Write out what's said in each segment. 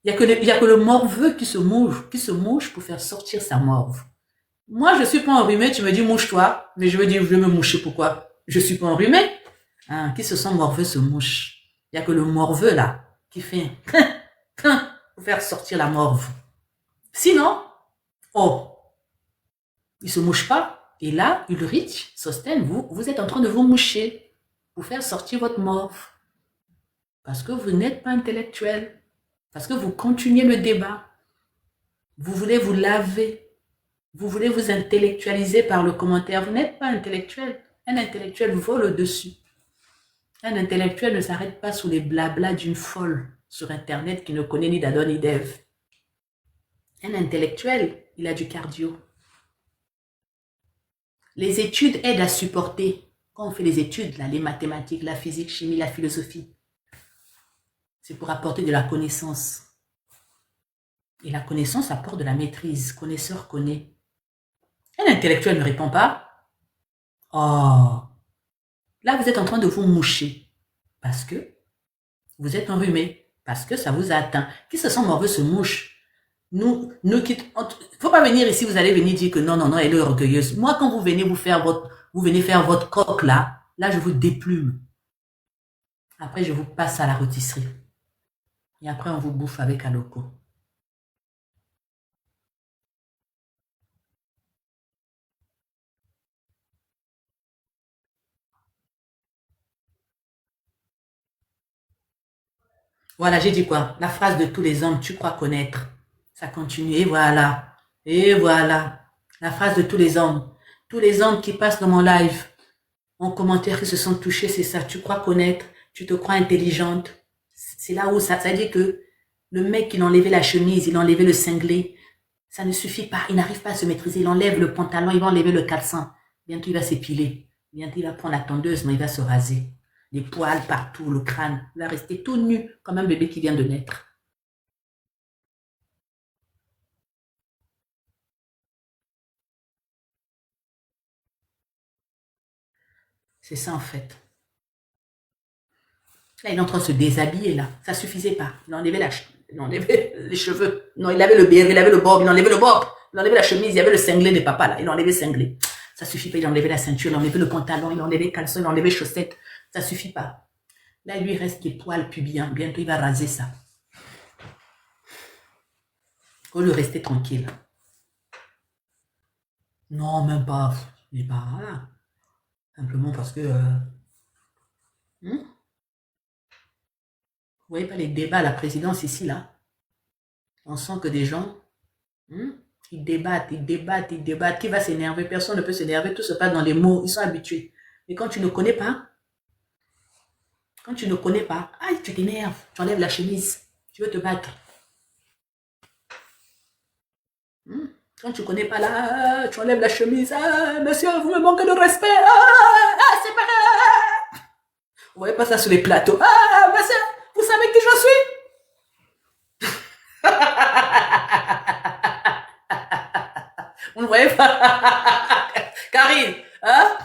Il y a que le morveux qui se mouche pour faire sortir sa morve. Moi, je suis pas enrhumé, tu me dis mouche-toi, mais je veux dire, je vais me moucher, pourquoi? Je suis pas enrhumé. Hein, qui se sent morveux se mouche. Il y a que le morveux, là, qui fait pour faire sortir la morve. Sinon, oh, il se mouche pas. Et là, Ulrich, Sosten, vous êtes en train de vous moucher pour faire sortir votre morve. Parce que vous n'êtes pas intellectuel. Parce que vous continuez le débat. Vous voulez vous laver. Vous voulez vous intellectualiser par le commentaire. Vous n'êtes pas intellectuel. Un intellectuel vole au-dessus. Un intellectuel ne s'arrête pas sous les blablas d'une folle sur Internet qui ne connaît ni d'Adam ni d'Ève. Un intellectuel, il a du cardio. Les études aident à supporter. Quand on fait les études, là, les mathématiques, la physique, la chimie, la philosophie, c'est pour apporter de la connaissance. Et la connaissance apporte de la maîtrise. Connaisseur connaît. Un intellectuel ne répond pas. Oh, là, vous êtes en train de vous moucher parce que vous êtes enrhumé, parce que ça vous a atteint. Qui se sent morveux se mouche. Nous quitte. Faut pas venir ici, vous allez venir dire que non, elle est orgueilleuse. Moi, quand vous venez vous venez faire votre coque là, je vous déplume. Après, je vous passe à la rôtisserie. Et après, on vous bouffe avec un loco. Voilà, j'ai dit quoi? La phrase de tous les hommes, tu crois connaître. Ça continue, et voilà. Et voilà. La phrase de tous les hommes. Tous les hommes qui passent dans mon live, en commentaire, qui se sont touchés, c'est ça. Tu crois connaître, tu te crois intelligente. C'est là où ça veut dire que le mec, il a enlevé la chemise, il a enlevé le cinglé. Ça ne suffit pas, il n'arrive pas à se maîtriser. Il enlève le pantalon, il va enlever le caleçon. Bientôt, il va s'épiler. Bientôt, il va prendre la tondeuse, mais il va se raser. Les poils partout, le crâne. Il va rester tout nu, comme un bébé qui vient de naître. C'est ça, en fait. Là, il est en train de se déshabiller, là. Ça suffisait pas. Il enlevait il enlevait les cheveux. Non, il avait le béret, il avait le bob, il enlevait le bob. Il enlevait la chemise, il y avait le cinglé de papa, là. Il enlevait le cinglé. Ça suffit pas, il enlevait la ceinture, il enlevait le pantalon, il enlevait les caleçons, il enlevait les chaussettes. Ça suffit pas. Là, il lui reste des poils pubiens. Bientôt, il va raser ça. Faut lui rester tranquille. Non, même pas. Il n'est pas là. Simplement parce que... Vous voyez pas les débats à la présidence ici, là? On sent que des gens... Ils débattent, ils débattent, ils débattent. Qui va s'énerver? Personne ne peut s'énerver. Tout se passe dans les mots. Ils sont habitués. Mais quand tu ne connais pas, aïe, tu t'énerves. Tu enlèves la chemise. Tu veux te battre. Quand tu ne connais pas là, tu enlèves la chemise. Ah, monsieur, vous me manquez de respect. C'est pas grave. Vous voyez pas ça sur les plateaux. Ah, monsieur, vous savez qui je suis? Vous ne voyez pas? Karine, hein?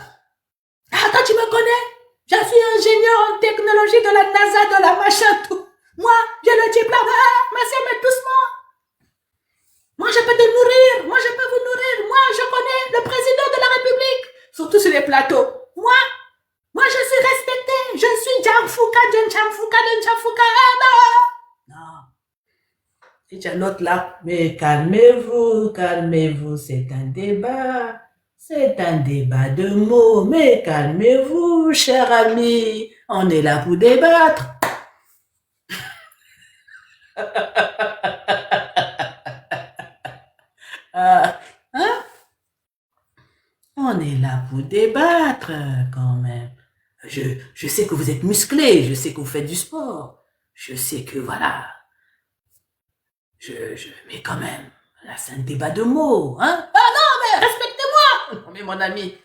Ah, toi, tu me connais? Je suis ingénieur en technologie de la NASA, de la machin, tout. Moi, j'ai le diplôme. Monsieur, mais doucement. Moi, je peux te nourrir. Moi, je peux vous nourrir. Moi, je connais le président de la République. Surtout sur les plateaux. Moi, je suis respecté. Je suis Djamfouka. Non. Et tu as l'autre là. Mais calmez-vous, c'est un débat. C'est un débat de mots. Mais calmez-vous, cher ami. On est là pour débattre. On est là pour débattre, quand même. Je sais que vous êtes musclé, je sais que vous faites du sport, je sais que voilà. Mais quand même, là c'est un débat de mots, hein? Ah non, mais respectez-moi! Non, mais mon ami.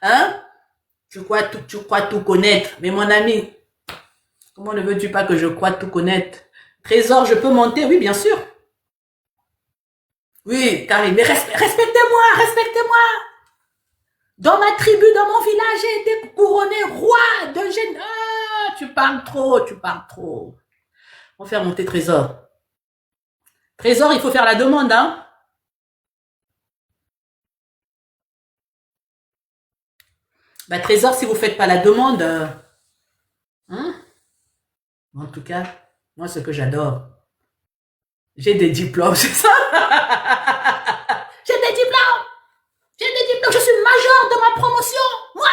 Hein? Tu crois tout connaître, mais mon ami, comment ne veux-tu pas que je croie tout connaître? Trésor, je peux monter? Oui, bien sûr. Oui, Karine, mais respectez-moi, respectez-moi. Dans ma tribu, dans mon village, j'ai été couronné roi de Gênes. Ah, tu parles trop, tu parles trop. On va faire monter Trésor. Trésor, il faut faire la demande, hein. Bah, Trésor, si vous faites pas la demande, hein, en tout cas, moi, ce que j'adore, j'ai des diplômes, c'est ça. J'ai des diplômes, j'ai des diplômes, je suis major de ma promotion. Moi,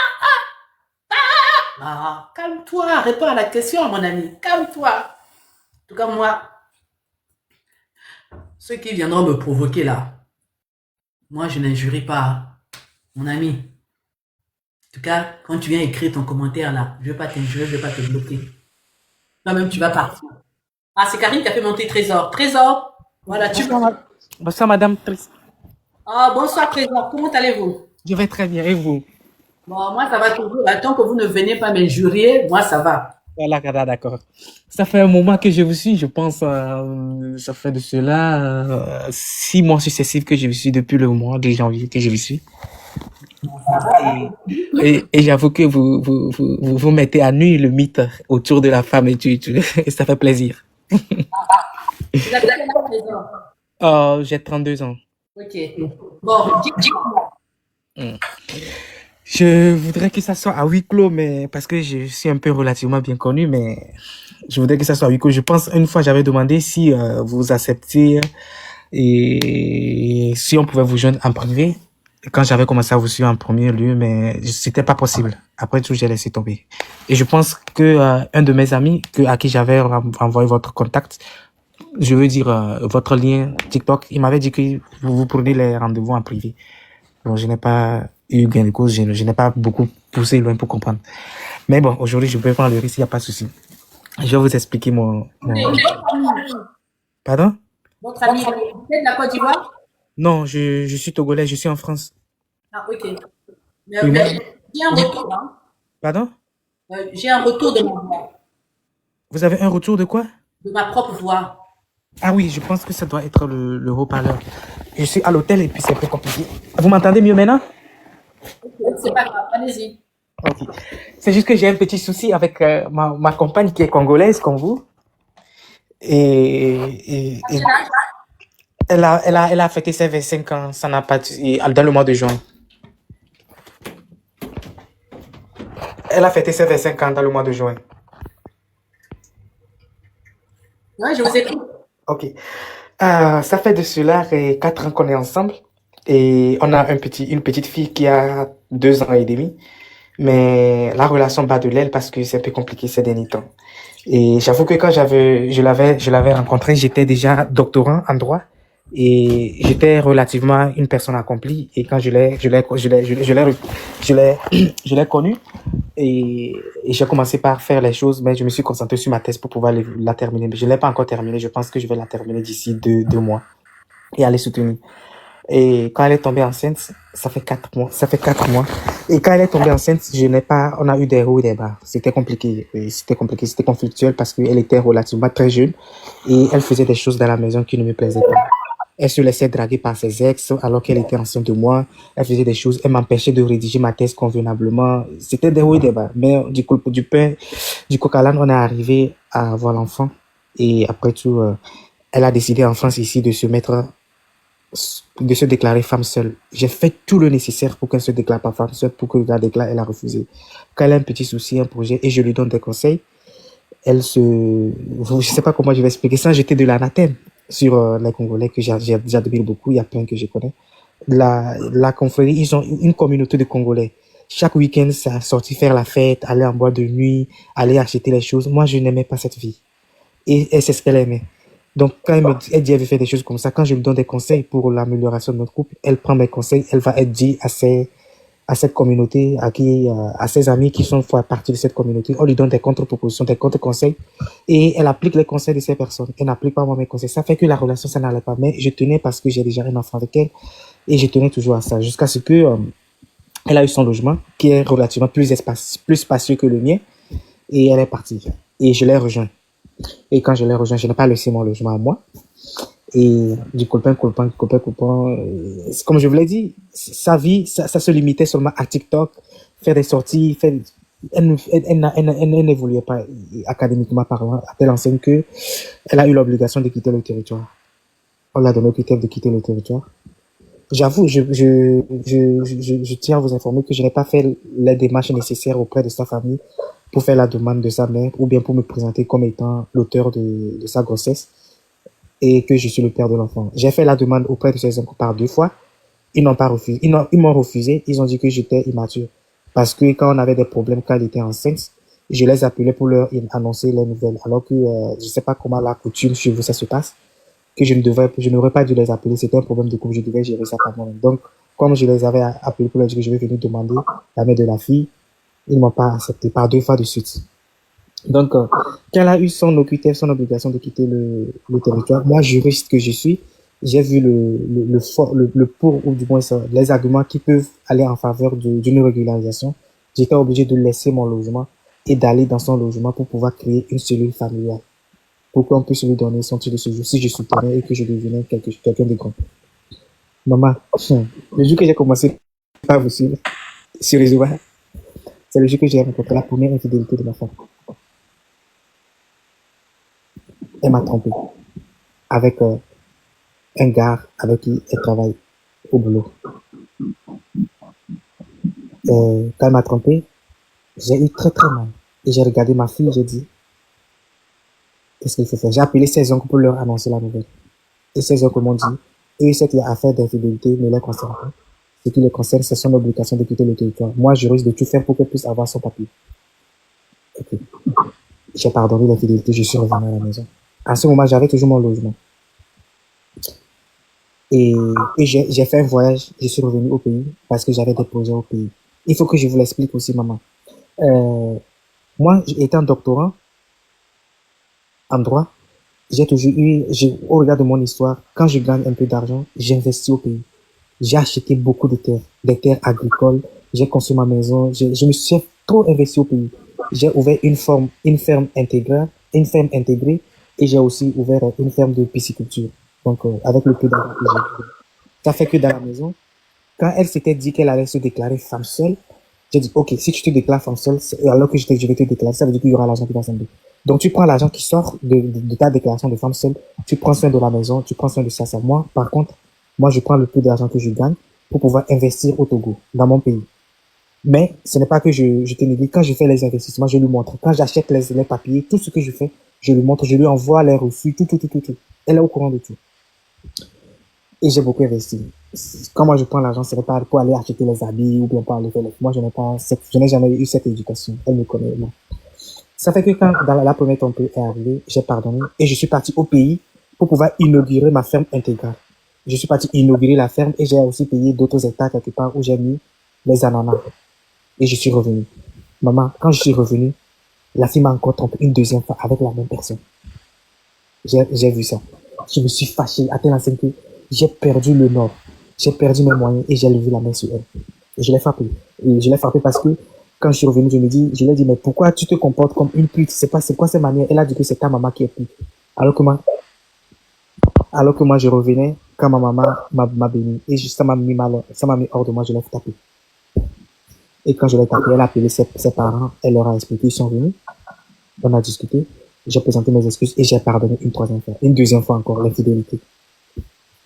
calme-toi, réponds à la question, mon ami, calme-toi. En tout cas, moi, ceux qui viendront me provoquer là, moi, je n'injurie pas, mon ami. En tout cas, quand tu viens écrire ton commentaire là, je ne vais pas t'injurer, je ne vais pas te bloquer. Toi-même, tu vas partir. Ah, c'est Karine qui a fait monter Trésor. Trésor, voilà, tu Bonsoir, bonsoir, Madame. Ah, bonsoir Trésor, comment allez-vous? Je vais très bien. Et vous? Bon, moi, ça va toujours. Tant que vous ne venez pas m'injurier, moi, ça va. Voilà, d'accord. Ça fait un moment que je vous suis. Je pense, ça fait de cela 6 mois successifs que je vous suis depuis le mois de janvier que je vous suis. Et j'avoue que vous mettez à nu le mythe autour de la femme et ça fait plaisir. Vous avez quel âge, Trésor? J'ai 32 ans. Ok. Bon, dis-moi. Hmm. Je voudrais que ça soit à huis clos, mais parce que je suis un peu relativement bien connu, mais je voudrais que ça soit à huis clos. Je pense une fois j'avais demandé si vous acceptiez et si on pouvait vous joindre en privé quand j'avais commencé à vous suivre en premier lieu, mais c'était pas possible. Après tout, j'ai laissé tomber. Et je pense que un de mes amis à qui j'avais envoyé votre contact, je veux dire votre lien TikTok, il m'avait dit que vous prenez les rendez-vous en privé. Bon, je n'ai pas eu gain de cause, je n'ai pas beaucoup poussé loin pour comprendre. Mais bon, aujourd'hui, je peux prendre le risque, il n'y a pas de souci. Je vais vous expliquer Pardon? Votre ami, vous êtes de la Côte d'Ivoire? Non, je suis togolais, je suis en France. Ah, ok. Oui, moi. J'ai un retour, hein. Pardon? J'ai un retour de ma voix, Vous avez un retour de quoi? de ma propre voix. Ah oui, je pense que ça doit être le haut-parleur. Je suis à l'hôtel et puis c'est un peu compliqué. Vous m'entendez mieux maintenant? C'est pas grave, allez-y. Ok. C'est juste que j'ai un petit souci avec ma compagne qui est congolaise comme vous. Et elle a fêté ses 25 ans, ça n'a pas dans le mois de juin. Elle a fêté ses 25 ans dans le mois de juin. Ouais, je vous écoute. Ok. Ça fait de cela 4 ans qu'on est ensemble. Et on a une petite fille qui a 2 ans et demi. Mais la relation bat de l'aile parce que c'est un peu compliqué ces derniers temps. Et j'avoue que quand je l'avais rencontrée, j'étais déjà doctorant en droit et j'étais relativement une personne accomplie. Et quand je l'ai connue et j'ai commencé par faire les choses, mais je me suis concentré sur ma thèse pour pouvoir la terminer. Mais je ne l'ai pas encore terminée. Je pense que je vais la terminer d'ici 2 mois et aller soutenir. Et quand elle est tombée enceinte, ça fait 4 mois. Et quand elle est tombée enceinte, on a eu des hauts et des bas. C'était compliqué. C'était conflictuel parce qu'elle était relativement très jeune et elle faisait des choses dans la maison qui ne me plaisaient pas. Elle se laissait draguer par ses ex alors qu'elle était enceinte de moi. Elle faisait des choses, elle m'empêchait de rédiger ma thèse convenablement. C'était des hauts et des bas. Mais du coq à l'âne, on est arrivé à avoir l'enfant. Et après tout, elle a décidé en France ici de se déclarer femme seule. J'ai fait tout le nécessaire pour qu'elle se déclare pas femme seule, pour que je la déclare, elle a refusé. Quand elle a un petit souci, un projet, et je lui donne des conseils, je sais pas comment je vais expliquer ça, j'étais de l'anathème sur les Congolais que j'admire beaucoup, il y a plein que je connais. La confrérie, ils ont une communauté de Congolais. Chaque week-end, ça sorti faire la fête, aller en boîte de nuit, aller acheter les choses. Moi, je n'aimais pas cette vie. Et c'est ce qu'elle aimait. Donc, quand elle dit elle veut faire des choses comme ça, quand je lui donne des conseils pour l'amélioration de notre couple, elle prend mes conseils, elle va être dit à cette communauté, à ses amis qui sont partie de cette communauté. On lui donne des contre-propositions, des contre-conseils, et elle applique les conseils de ces personnes. Elle n'applique pas moi mes conseils. Ça fait que la relation, ça n'allait pas. Mais je tenais parce que j'ai déjà un enfant avec elle, et je tenais toujours à ça, jusqu'à ce que elle a eu son logement, qui est relativement plus spacieux que le mien, et elle est partie. Et je l'ai rejoint. Et quand je l'ai rejoint, je n'ai pas laissé mon logement à moi. Et du copain. Comme je vous l'ai dit, sa vie, ça se limitait seulement à TikTok, faire des sorties, elle n'évoluait pas académiquement parlant, à telle enseigne que elle a eu l'obligation de quitter le territoire. On l'a donné au critère de quitter le territoire. J'avoue, je tiens à vous informer que je n'ai pas fait les démarches nécessaires auprès de sa famille pour faire la demande de sa mère ou bien pour me présenter comme étant l'auteur de sa grossesse et que je suis le père de l'enfant. J'ai fait la demande auprès de ses oncles par 2 fois. Ils n'ont pas refusé. Ils m'ont refusé. Ils ont dit que j'étais immature. Parce que quand on avait des problèmes, quand elle était enceinte, je les appelais pour leur annoncer les nouvelles. Alors que je ne sais pas comment la coutume chez vous ça se passe, que je n'aurais pas dû les appeler. C'était un problème de couple. Je devais gérer ça par moi-même. Donc, comme je les avais appelés pour leur dire que je vais venir demander la mère de la fille, ils ne m'ont pas accepté par 2 fois de suite. Donc, quand elle a eu son OQTF, son obligation de quitter le territoire, moi, juriste que je suis, j'ai vu le pour, ou du moins les arguments qui peuvent aller en faveur d'une régularisation. J'étais obligé de laisser mon logement et d'aller dans son logement pour pouvoir créer une cellule familiale, pour qu'on puisse lui donner son titre de séjour si je soutenais et que je devenais quelqu'un de grand. Maman, le jour que j'ai commencé à vous suivre sur les ouvrages, c'est le jour que j'ai rencontré la première infidélité de ma femme. Elle m'a trompé avec un gars avec qui elle travaille au boulot. Quand elle m'a trompé, j'ai eu très très mal. Et j'ai regardé ma fille, j'ai dit, qu'est-ce qu'il faut faire? J'ai appelé ses oncles pour leur annoncer la nouvelle. Et ses oncles m'ont dit, eux, cette affaire d'infidélité ne les concerne pas. Ce qui les concerne, c'est son obligation de quitter le territoire. Moi, je risque de tout faire pour qu'elle puisse avoir son papier. Okay. J'ai pardonné l'infidélité, je suis revenu à la maison. À ce moment, j'avais toujours mon logement. Et j'ai fait un voyage, je suis revenu au pays parce que j'avais des projets au pays. Il faut que je vous l'explique aussi, maman. Moi, étant doctorant en droit, j'ai toujours eu, au regard de mon histoire, quand je gagne un peu d'argent, j'investis au pays. J'ai acheté beaucoup de terres, des terres agricoles, j'ai construit ma maison, je me suis trop investi au pays. J'ai ouvert une ferme intégrée, et j'ai aussi ouvert une ferme de pisciculture. Donc, avec le peu d'argent que j'ai. Ça fait que dans la maison, quand elle s'était dit qu'elle allait se déclarer femme seule, j'ai dit, OK, si tu te déclares femme seule, alors que je vais te déclarer, ça veut dire qu'il y aura l'argent qui va s'enlever. Donc, tu prends l'argent qui sort de ta déclaration de femme seule, tu prends soin de la maison, tu prends soin de ça. Moi, par contre, moi, je prends le peu d'argent que je gagne pour pouvoir investir au Togo, dans mon pays. Mais ce n'est pas que je te néglige. Quand je fais les investissements, je lui montre. Quand j'achète les papiers, tout ce que je fais, je lui montre, je lui envoie les reçus, tout. Elle est au courant de tout. Et j'ai beaucoup investi. Quand moi je prends l'argent, ce n'est pas pour aller acheter les habits ou bien pour aller faire les... Moi, je n'ai jamais eu cette éducation. Elle me connaît, moi. Ça fait que quand dans la première tempête est arrivée, j'ai pardonné et je suis parti au pays pour pouvoir inaugurer ma ferme intégrale. Je suis parti inaugurer la ferme et j'ai aussi payé d'autres hectares quelque part où j'ai mis les ananas. Et je suis revenu. Maman, quand je suis revenu, la fille m'a encore trompé une deuxième fois avec la même personne. J'ai vu ça. Je me suis fâché à tel enseigne que j'ai perdu le nord. J'ai perdu mes moyens et j'ai levé la main sur elle. Et je l'ai frappé. Et je l'ai frappé parce que quand je suis revenu, je lui ai dit, mais pourquoi tu te comportes comme une pute? C'est quoi ces manières? Elle a dit que c'est ta maman qui est pute. Alors que moi, je revenais quand ma maman m'a béni. Et ça m'a mis hors de moi, je l'ai tapé. Et quand je l'ai tapé, elle a appelé ses parents, elle leur a expliqué, ils sont venus. On a discuté. J'ai présenté mes excuses et j'ai pardonné une troisième fois. Une deuxième fois encore, l'infidélité.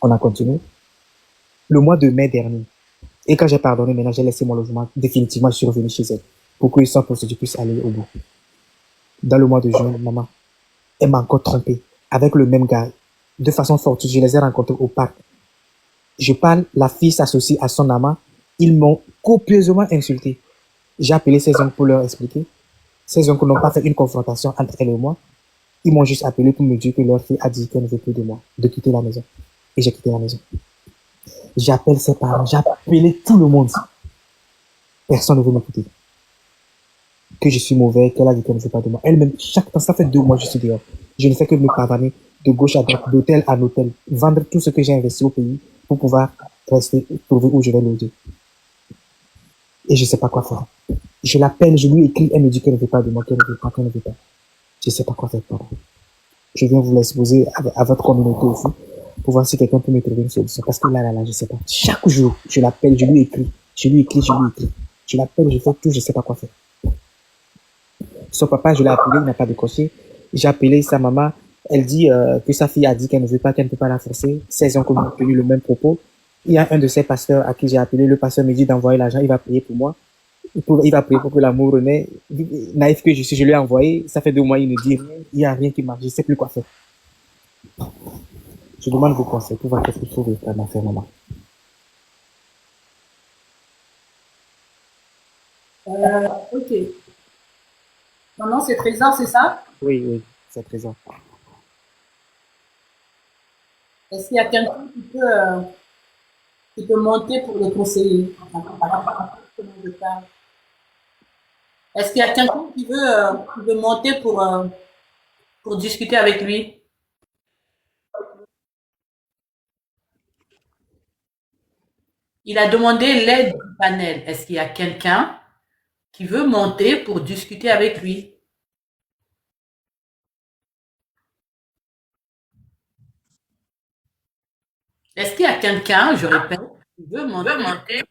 On a continué. Le mois de mai dernier. Et quand j'ai pardonné, maintenant, j'ai laissé mon logement. Définitivement, je suis revenu chez elle. Pour que sans procédure puisse aller au bout. Dans le mois de juin, maman, elle m'a encore trompé. Avec le même gars. De façon fortuite, je les ai rencontrés au parc. Je parle, la fille s'associe à son amant. Ils m'ont copieusement insulté. J'ai appelé ses oncles pour leur expliquer. Ces oncles n'ont pas fait une confrontation entre elle et moi. Ils m'ont juste appelé pour me dire que leur fille a dit qu'elle ne veut plus de moi, de quitter la maison. Et j'ai quitté la maison. J'appelle ses parents, j'ai appelé tout le monde. Personne ne veut m'écouter. Que je suis mauvais, qu'elle a dit qu'elle ne veut pas de moi. Elle-même, chaque temps, ça fait 2 mois que je suis dehors. Je ne fais que me pavaner de gauche à droite, d'hôtel à hôtel, vendre tout ce que j'ai investi au pays pour pouvoir rester, trouver où je vais loger. Et je ne sais pas quoi faire. Je l'appelle, je lui écris, elle me dit qu'elle ne veut pas de moi, qu'elle ne veut pas. Je ne sais pas quoi faire. Je viens vous l'exposer à votre communauté aussi. pour voir si quelqu'un peut me trouver une solution. Parce que là, je sais pas. Chaque jour, je l'appelle, je lui écris. Je lui écris, je lui écris. Je l'appelle, je fais tout, je sais pas quoi faire. Son papa, je l'ai appelé, il n'a pas décroché. J'ai appelé sa maman. Elle dit que sa fille a dit qu'elle ne veut pas, qu'elle ne peut pas la forcer. Ses oncles ont tenu le même propos. Il y a un de ses pasteurs à qui j'ai appelé. Le pasteur me dit d'envoyer l'argent. Il va prier pour moi. Il va prier pour que l'amour renaisse. Naïf que je suis, je lui ai envoyé. Ça fait 2 mois, il ne dit rien. Il n'y a rien qui marche. Je ne sais plus quoi faire. Je demande vos conseils pour voir qu'est-ce qu'il faut vraiment faire, maman. Ok. Non, non, c'est Trésor, c'est ça? Oui, oui, c'est présent. Est-ce qu'il y a quelqu'un qui peut monter pour le conseiller? Est-ce qu'il y a quelqu'un qui veut monter pour discuter avec lui? Il a demandé l'aide du panel. Est-ce qu'il y a quelqu'un qui veut monter pour discuter avec lui? Est-ce qu'il y a quelqu'un, je répète, qui veut monter?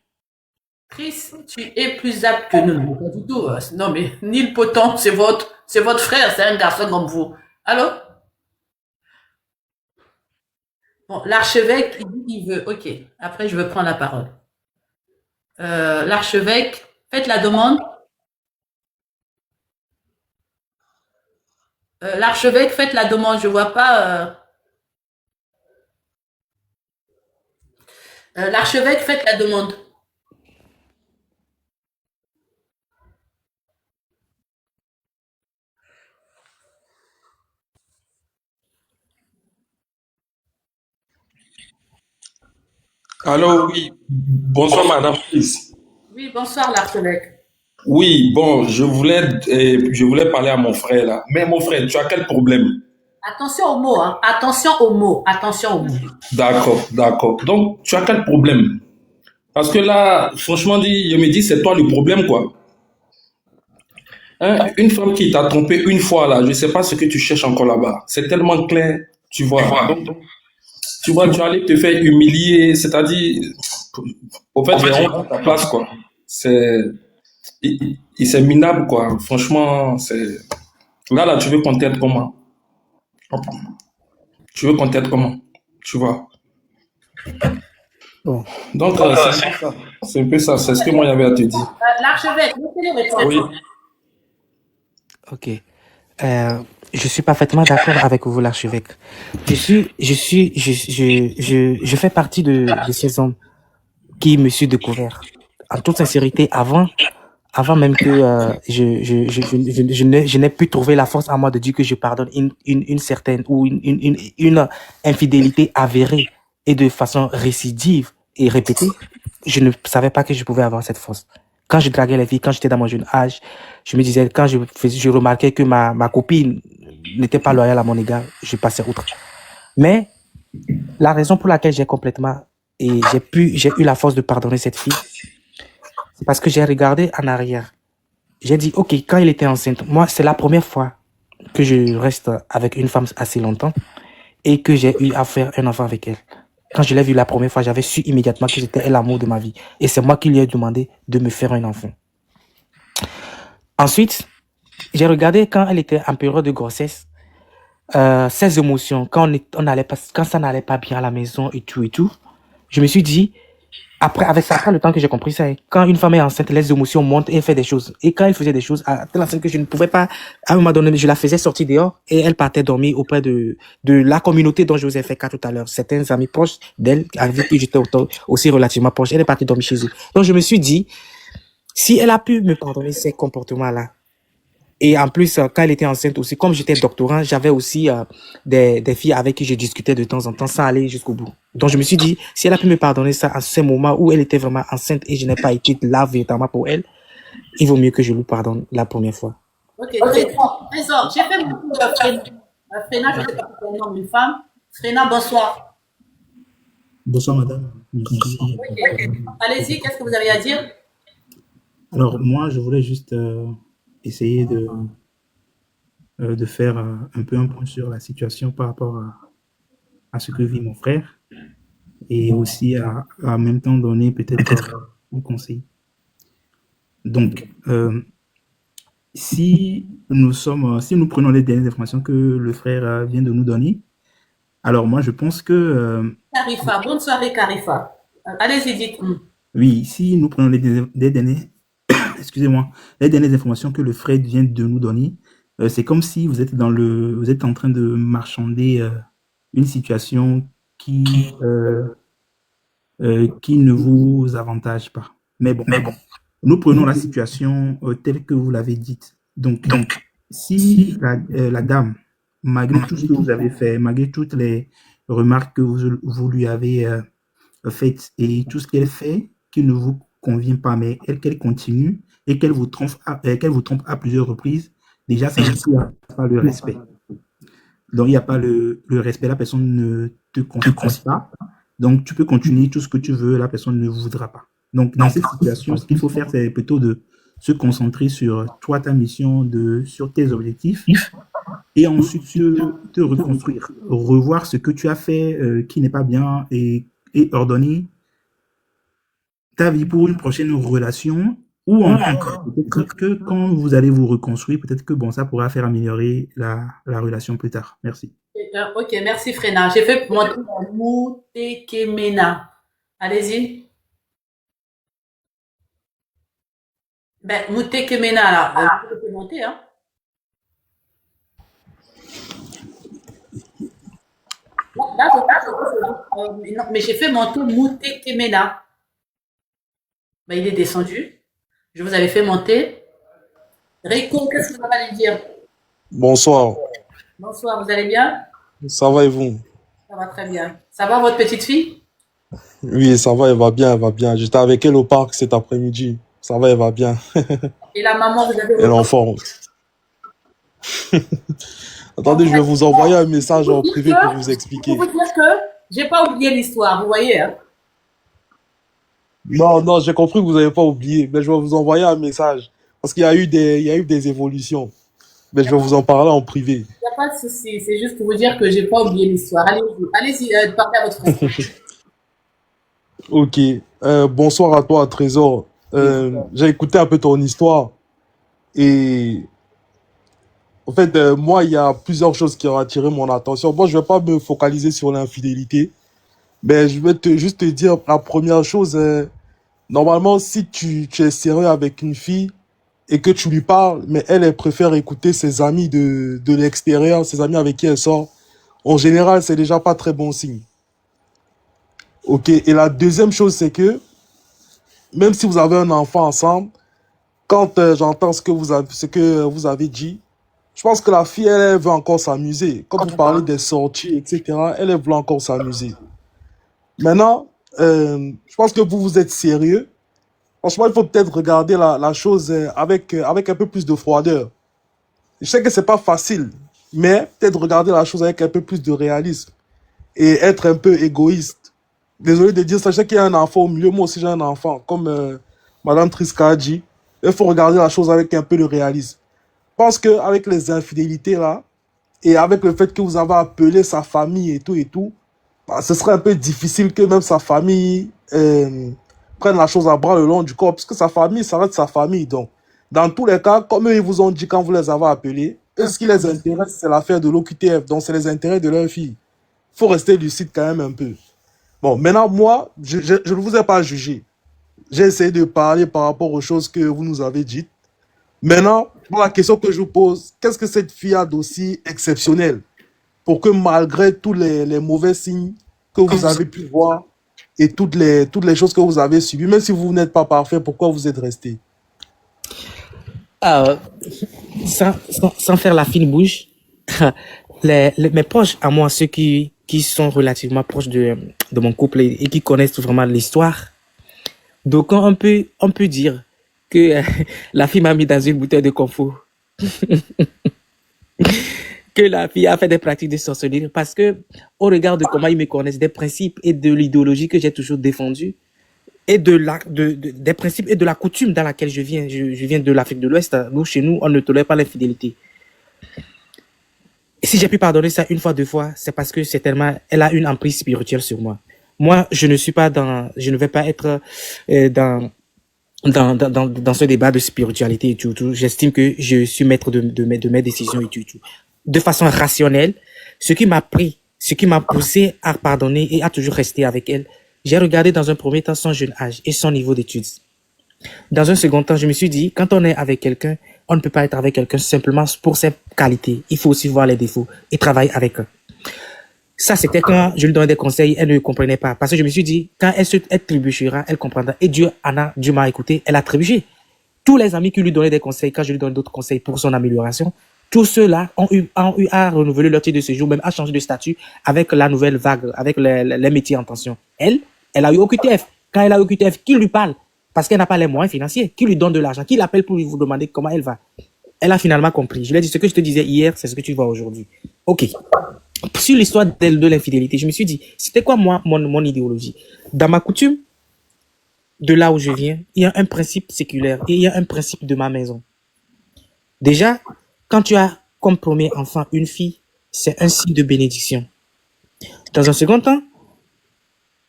Chris, tu es plus apte que nous. Non, pas du tout. Non, mais Neil Poton, c'est votre frère, c'est un garçon comme vous. Allô? Bon, l'archevêque, il dit qu'il veut. Ok. Après, je veux prendre la parole. L'archevêque, faites la demande. L'archevêque, faites la demande. Je vois pas. L'archevêque, faites la demande. Allô, oui. Bonsoir, madame. Oui, bonsoir, l'archevêque. Oui, bon, je voulais parler à mon frère là. Mais mon frère, tu as quel problème? Attention aux mots, hein. Attention aux mots. Attention aux mots. D'accord, d'accord. Donc, tu as quel problème? Parce que là, franchement dit, je me dis, c'est toi le problème, quoi. Hein, une femme qui t'a trompé une fois là, je sais pas ce que tu cherches encore là-bas. C'est tellement clair, tu vois. Donc, tu vois, tu allais te faire humilier, c'est-à-dire, au fait, j'ai honte à ta place, quoi. C'est, c'est minable, quoi. Franchement, c'est. Là, tu veux qu'on t'aide comment? Tu veux qu'on t'aide comment? Tu vois? Bon, Donc, c'est un peu ça. C'est un peu ça. C'est ce que moi, j'avais à te dire. L'archevêque, laissez-le Oui. répondre. ok. Je suis parfaitement d'accord avec vous, l'archevêque. Je fais partie de ces hommes qui me suis découvert. En toute sincérité, avant même que je n'ai pu trouver la force en moi de dire que je pardonne une certaine ou une infidélité avérée et de façon récidive et répétée, je ne savais pas que je pouvais avoir cette force. Quand je draguais les filles, quand j'étais dans mon jeune âge, je me disais, quand je remarquais que ma copine n'était pas loyale à mon égard, je passais outre. Mais la raison pour laquelle j'ai eu la force de pardonner cette fille, c'est parce que j'ai regardé en arrière. J'ai dit, ok, quand elle était enceinte, moi, c'est la première fois que je reste avec une femme assez longtemps et que j'ai eu à faire un enfant avec elle. Quand je l'ai vue la première fois, j'avais su immédiatement que c'était l'amour de ma vie. Et c'est moi qui lui ai demandé de me faire un enfant. Ensuite, j'ai regardé quand elle était en période de grossesse, ses émotions, quand ça n'allait pas bien à la maison et tout. Je me suis dit, après le temps que j'ai compris ça, quand une femme est enceinte, les émotions montent et elle fait des choses. Et quand elle faisait des choses, à telle enseigne que je ne pouvais pas, à un moment donné, je la faisais sortir dehors et elle partait dormir auprès de la communauté dont je vous ai fait cas tout à l'heure. Certains amis proches d'elle, avec qui j'étais aussi relativement proche, elle est partie dormir chez eux. Donc je me suis dit, si elle a pu me pardonner ces comportements-là, et en plus, quand elle était enceinte aussi, comme j'étais doctorant, j'avais aussi des filles avec qui je discutais de temps en temps sans aller jusqu'au bout. Donc, je me suis dit, si elle a pu me pardonner ça à ce moment où elle était vraiment enceinte et je n'ai pas été là véritablement pour elle, il vaut mieux que je lui pardonne la première fois. Ok, Trésor. J'ai fait beaucoup de Fréna. Fréna, je ne sais pas si c'est un homme ou une femme. Fréna, bonsoir. Bonsoir madame. Merci. Ok. Allez-y, qu'est-ce que vous avez à dire? Alors moi, je voulais juste essayer de faire un peu un point sur la situation par rapport à ce que vit mon frère et aussi en même temps donner peut-être un conseil. Donc, si nous prenons les dernières informations que le frère vient de nous donner, alors moi je pense que Carifa, bonne soirée, Carifa. Allez-y, dites. oui, si nous prenons les dernières, excusez-moi, les dernières informations que le frère vient de nous donner, c'est comme si vous êtes vous êtes en train de marchander une situation qui ne vous avantage pas. Mais bon, nous prenons la situation telle que vous l'avez dite. Donc, si la dame, malgré tout ce que vous avez fait, malgré toutes les remarques que vous lui avez faites et tout ce qu'elle fait qui ne vous convient pas, mais qu'elle continue et qu'elle vous trompe à plusieurs reprises, déjà, c'est qu'il n'y a pas le respect. Donc, il n'y a pas le respect, la personne ne te considère pas. Donc, tu peux continuer tout ce que tu veux, la personne ne voudra pas. Donc, dans cette situation, ce qu'il faut faire, c'est plutôt de se concentrer sur toi, ta mission, sur tes objectifs, et ensuite te reconstruire, revoir ce que tu as fait qui n'est pas bien et ordonner ta vie pour une prochaine relation, ou encore, peut-être que quand vous allez vous reconstruire, peut-être que bon, ça pourra faire améliorer la relation plus tard. Merci. Ok, merci Fréna. J'ai fait monter Moutekemena. Allez-y. Ben, Moutekemena, là, vous pouvez monter, hein. Là, non, mais j'ai fait monter Moutekemena. Ben, il est descendu. Je vous avais fait monter. Rico, qu'est-ce que vous allez dire? Bonsoir, Bonsoir, vous allez bien? ça va et vous? Ça va très bien. Ça va votre petite fille? Oui, ça va, elle va bien, elle va bien. J'étais avec elle au parc cet après-midi. Ça va, elle va bien. Et la maman, vous avez Elle est en forme. Attendez, je vais vous envoyer un message en privé pour vous expliquer. Pour vous dire que j'ai pas oublié l'histoire, vous voyez, hein? Non, non, j'ai compris que vous n'avez pas oublié, mais je vais vous envoyer un message. Parce qu'il y a eu des évolutions. Mais je vais vous en parler en privé. Il n'y a pas de souci, c'est juste pour vous dire que j'ai pas oublié l'histoire. Allez-y, parlez à votre frère. Ok. Bonsoir à toi, Trésor. J'ai écouté un peu ton histoire. Et en fait, moi, il y a plusieurs choses qui ont attiré mon attention. Bon, je vais pas me focaliser sur l'infidélité. Mais je vais juste te dire, la première chose, normalement, si tu es sérieux avec une fille et que tu lui parles, mais elle préfère écouter ses amis de l'extérieur, ses amis avec qui elle sort, en général, c'est déjà pas très bon signe. Ok. Et la deuxième chose, c'est que, même si vous avez un enfant ensemble, quand j'entends ce que vous avez dit, je pense que la fille, elle veut encore s'amuser. Quand vous parlez des sorties, etc., elle veut encore s'amuser. Maintenant, je pense que vous êtes sérieux. Franchement, il faut peut-être regarder la chose avec un peu plus de froideur. Je sais que c'est pas facile, mais peut-être regarder la chose avec un peu plus de réalisme et être un peu égoïste. Désolé de dire ça, je sais qu'il y a un enfant au milieu, moi aussi j'ai un enfant, comme Madame Triska a dit. Il faut regarder la chose avec un peu de réalisme. Je pense qu'avec les infidélités là, et avec le fait que vous avez appelé sa famille et tout, bah, ce serait un peu difficile que même sa famille prenne la chose à bras le long du corps, puisque sa famille, ça reste sa famille. Donc, dans tous les cas, comme eux, ils vous ont dit quand vous les avez appelés, eux, ce qui les intéresse, c'est l'affaire de l'OQTF, donc c'est les intérêts de leur fille. Il faut rester lucide quand même un peu. Bon, maintenant, moi, je ne vous ai pas jugé. J'ai essayé de parler par rapport aux choses que vous nous avez dites. Maintenant, pour la question que je vous pose, qu'est-ce que cette fille a d'aussi exceptionnel pour que malgré tous les mauvais signes que vous avez pu voir et toutes les choses que vous avez subies, même si vous n'êtes pas parfait, pourquoi vous êtes resté? Sans faire la fine bouche, mes proches à moi, ceux qui sont relativement proches de mon couple et qui connaissent vraiment l'histoire, donc on peut dire que la fille m'a mis dans une bouteille de confort. Que la fille a fait des pratiques de sorcellerie parce que, au regard de comment ils me connaissent, des principes et de l'idéologie que j'ai toujours défendue, et des principes et de la coutume dans laquelle je viens de l'Afrique de l'Ouest, où chez nous, on ne tolère pas l'infidélité. Et si j'ai pu pardonner ça une fois, deux fois, c'est parce que c'est tellement, elle a une emprise spirituelle sur moi. Moi, je ne vais pas être dans ce débat de spiritualité et tout. J'estime que je suis maître de mes décisions et tout. De façon rationnelle, ce qui m'a poussé à pardonner et à toujours rester avec elle, j'ai regardé dans un premier temps son jeune âge et son niveau d'études. Dans un second temps, je me suis dit, quand on est avec quelqu'un, on ne peut pas être avec quelqu'un simplement pour ses qualités. Il faut aussi voir les défauts et travailler avec eux. Ça, c'était quand je lui donnais des conseils, elle ne comprenait pas. Parce que je me suis dit, quand elle trébuchera, elle comprendra. Et Dieu m'a écouté, elle a trébuché. Tous les amis qui lui donnaient des conseils, quand je lui donnais d'autres conseils pour son amélioration, tous ceux-là ont eu à renouveler leur titre de séjour, même à changer de statut avec la nouvelle vague, avec les métiers en tension. Elle a eu OQTF. Quand elle a eu OQTF, qui lui parle? Parce qu'elle n'a pas les moyens financiers. Qui lui donne de l'argent? Qui l'appelle pour lui vous demander comment elle va? Elle a finalement compris. Je lui ai dit, ce que je te disais hier, c'est ce que tu vois aujourd'hui. OK. Sur l'histoire de l'infidélité, je me suis dit, c'était quoi moi, mon idéologie? Dans ma coutume, de là où je viens, il y a un principe séculaire et il y a un principe de ma maison. Déjà, quand tu as comme premier enfant une fille, c'est un signe de bénédiction. Dans un second temps,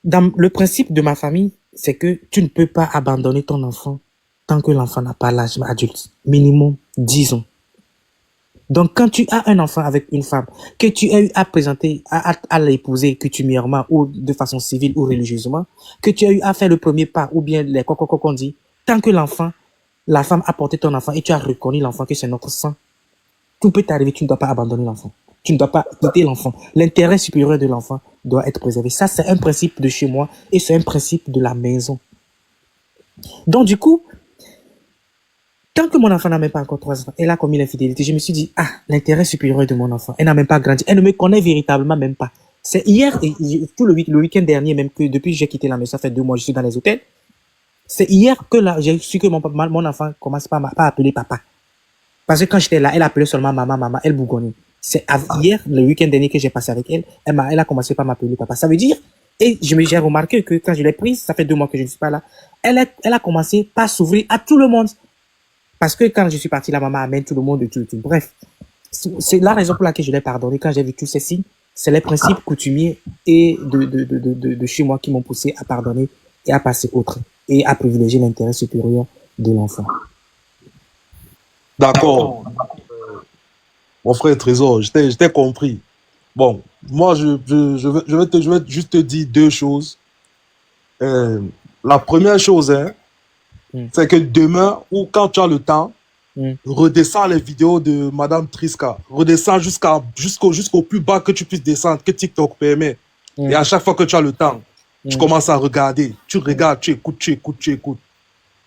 dans le principe de ma famille, c'est que tu ne peux pas abandonner ton enfant tant que l'enfant n'a pas l'âge adulte. Minimum 10 ans. Donc, quand tu as un enfant avec une femme que tu as eu à présenter, à l'épouser coutumièrement ou de façon civile ou religieusement, que tu as eu à faire le premier pas ou bien les qu'on dit, tant que la femme a porté ton enfant et tu as reconnu l'enfant que c'est notre sang, tout peut t'arriver, tu ne dois pas abandonner l'enfant. Tu ne dois pas quitter l'enfant. L'intérêt supérieur de l'enfant doit être préservé. Ça, c'est un principe de chez moi et c'est un principe de la maison. Donc, du coup, tant que mon enfant n'a même pas encore 3 ans, elle a commis l'infidélité, je me suis dit, l'intérêt supérieur de mon enfant, elle n'a même pas grandi, elle ne me connaît véritablement même pas. C'est hier, tout le week-end dernier, même que depuis que j'ai quitté la maison, ça fait 2 mois, je suis dans les hôtels. C'est hier que là, j'ai su que mon enfant commence pas à appeler papa. Parce que quand j'étais là, elle appelait seulement maman, elle bougonnait. C'est hier, le week-end dernier que j'ai passé avec elle, elle a commencé par m'appeler papa. Ça veut dire, et j'ai remarqué que quand je l'ai prise, ça fait 2 mois que je ne suis pas là, elle a commencé par s'ouvrir à tout le monde. Parce que quand je suis parti, la maman amène tout le monde et tout. Bref, c'est la raison pour laquelle je l'ai pardonné quand j'ai vu tous ces signes. C'est les principes coutumiers et de chez moi qui m'ont poussé à pardonner et à passer autre et à privilégier l'intérêt supérieur de l'enfant. D'accord. Mon frère Trésor, je t'ai compris. Bon, moi, je vais juste te dire 2 choses. La première chose, c'est que demain, ou quand tu as le temps, redescends les vidéos de Madame Triska. Redescends jusqu'au plus bas que tu puisses descendre, que TikTok permet. Et à chaque fois que tu as le temps, tu commences à regarder. Tu regardes, tu écoutes.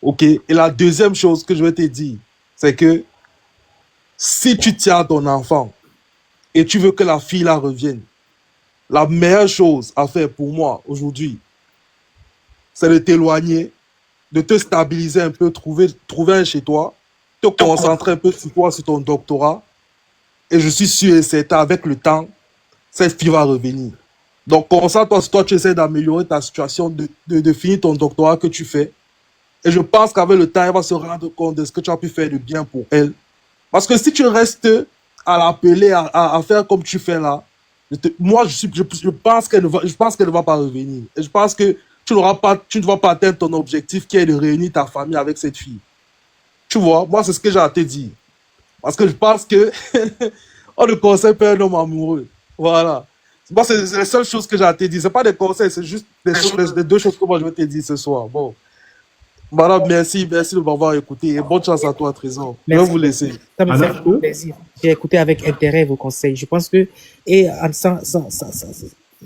OK? Et la deuxième chose que je vais te dire, c'est que si tu tiens ton enfant et tu veux que la fille là revienne, la meilleure chose à faire pour moi aujourd'hui, c'est de t'éloigner, de te stabiliser un peu, trouver un chez toi, te concentrer un peu sur toi, sur ton doctorat. Et je suis sûr et certain, avec le temps, cette fille va revenir. Donc, concentre-toi sur toi, tu essaies d'améliorer ta situation, de finir ton doctorat que tu fais. Et je pense qu'avec le temps, elle va se rendre compte de ce que tu as pu faire de bien pour elle. Parce que si tu restes à l'appeler, à faire comme tu fais là, moi, je pense qu'elle ne va pas revenir. Et je pense que tu ne vas pas atteindre ton objectif qui est de réunir ta famille avec cette fille. Tu vois, moi, c'est ce que j'ai à te dire. Parce que je pense que on ne conseille pas un homme amoureux. Voilà. Moi, c'est la seule chose que j'ai à te dire. Ce n'est pas des conseils, c'est juste les 2 choses que moi je vais te dire ce soir. Bon. Madame, merci de m'avoir écouté et bonne chance à toi, Trésor. Je vais vous laisser. Ça me fait plaisir. J'ai écouté avec intérêt vos conseils. Je pense que,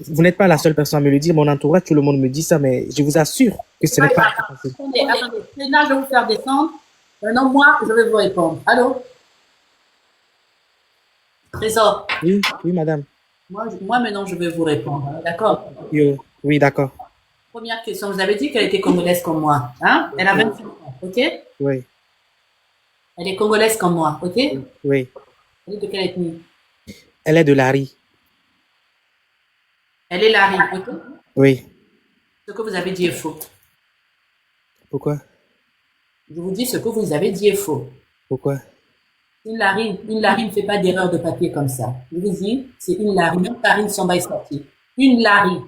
vous n'êtes pas la seule personne à me le dire. Mon entourage, tout le monde me dit ça, mais je vous assure que ce n'est pas facile. Attendez. Léna, je vais vous faire descendre. Maintenant, moi, je vais vous répondre. Allô? Trésor. Oui, madame. Moi, maintenant, je vais vous répondre. D'accord? Oui, d'accord. Première question. Vous avez dit qu'elle était congolaise comme moi. Hein? Elle a 25 ans. OK? Oui. Elle est congolaise comme moi. OK? Oui. Elle est de quelle ethnie? Elle est de Lari. Elle est Lari. OK? Oui. Ce que vous avez dit est faux. Pourquoi? Je vous dis ce que vous avez dit est faux. Pourquoi? Une Larry ne fait pas d'erreur de papier comme ça. Je vous dis, c'est une Larry. Même Karine Samba est sortie. Une Larry.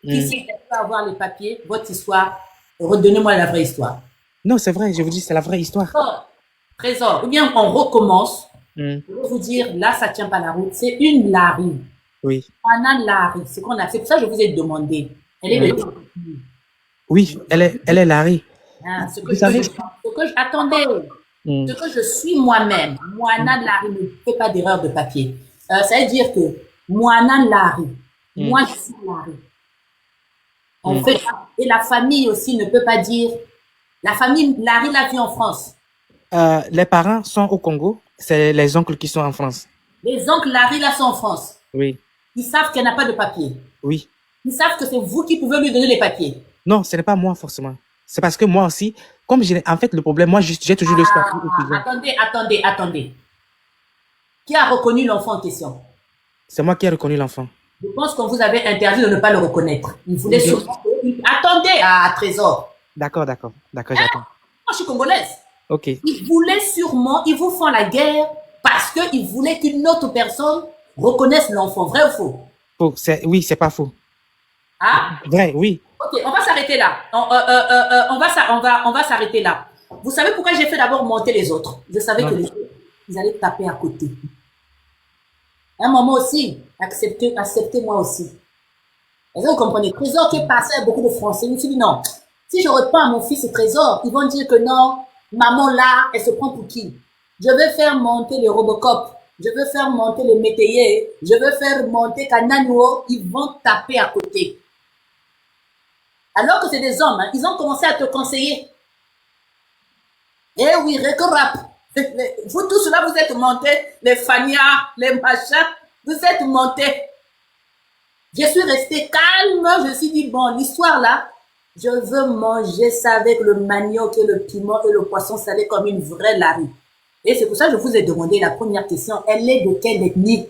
Qui Hmm. sait qu'elle peut avoir les papiers, votre histoire, redonnez-moi la vraie histoire. Non, c'est vrai, je vous dis, c'est la vraie histoire. Oh, trésor. Ou bien on recommence. Hmm. Je vais vous dire, là, ça tient pas la route. C'est une Larry. Oui. Anna Larry. C'est qu'on a fait. C'est pour ça que je vous ai demandé. Elle est de Oui, elle est Larry. hein, ce que Vous je, savez, attendez. Hmm. Ce que je suis moi-même, Moana Larry ne fait pas d'erreur de papier. Ça veut dire que Moana Larry, moi je suis Larry. On fait pas. Et la famille aussi ne peut pas dire. La famille Larry l'a vu en France. Les parents sont au Congo, c'est les oncles qui sont en France. Les oncles Larry là sont en France. Oui, Ils savent qu'elle n'a pas de papier. oui. Ils savent que c'est vous qui pouvez lui donner les papiers. Non, ce n'est pas moi forcément. C'est parce que moi aussi, comme en fait, le problème, moi, j'ai toujours le statut étudiant. Attendez. Qui a reconnu l'enfant en question? C'est moi qui ai reconnu l'enfant. Je pense qu'on vous avait interdit de ne pas le reconnaître. Il voulait Oui. sûrement. Attendez, Trésor. D'accord. Moi, je suis congolaise. Ok. Ils voulaient sûrement, ils vous font la guerre parce qu'ils voulaient qu'une autre personne reconnaisse l'enfant. Vrai ou faux? Faux. Oui, c'est pas faux. Ah? Vrai, oui. Ok, on va s'arrêter là. On va s'arrêter là. Vous savez pourquoi j'ai fait d'abord monter les autres? Je savais Non. que les autres, ils allaient taper à côté. À un moment aussi, acceptez-moi aussi. Est-ce que vous comprenez? Trésor qui est passé à beaucoup de Français. Je me suis dit non. Si je reprends à mon fils ce Trésor, ils vont dire que non, maman là, elle se prend pour qui? Je vais faire monter les Robocop. Je veux faire monter les métayers. Je veux faire monter Kananouo. Ils vont taper à côté. Alors que c'est des hommes, hein, ils ont commencé à te conseiller. Eh oui, rap. Vous tous là, vous êtes montés, les Fania, les machins, vous êtes montés. Je suis resté calme, je me suis dit, bon, l'histoire là, je veux manger ça avec le manioc et le piment et le poisson salé comme une vraie Larry. Et c'est pour ça que je vous ai demandé la première question, elle est de quelle ethnie?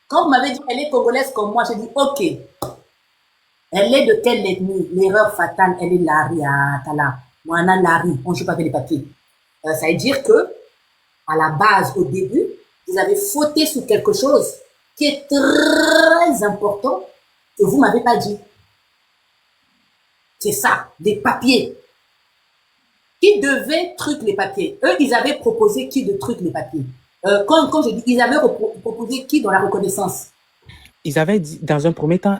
Quand vous m'avez dit, elle est congolaise comme moi, j'ai dit, ok. Elle est de quelle ethnie? L'erreur fatale, elle est Larry à Tala. Moi, on a Larry, on ne joue pas avec les papiers. Ça veut dire que, à la base, au début, vous avez fauté sur quelque chose qui est très important que vous m'avez pas dit. C'est ça, des papiers. Qui devait truc les papiers? Eux, ils avaient proposé qui de truc les papiers? Quand je dis, ils avaient proposé qui dans la reconnaissance? Ils avaient dit, dans un premier temps,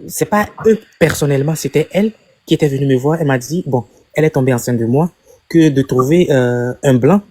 c'est pas eux personnellement, c'était elle qui était venue me voir. Elle m'a dit, bon, elle est tombée enceinte de moi, que de trouver un blanc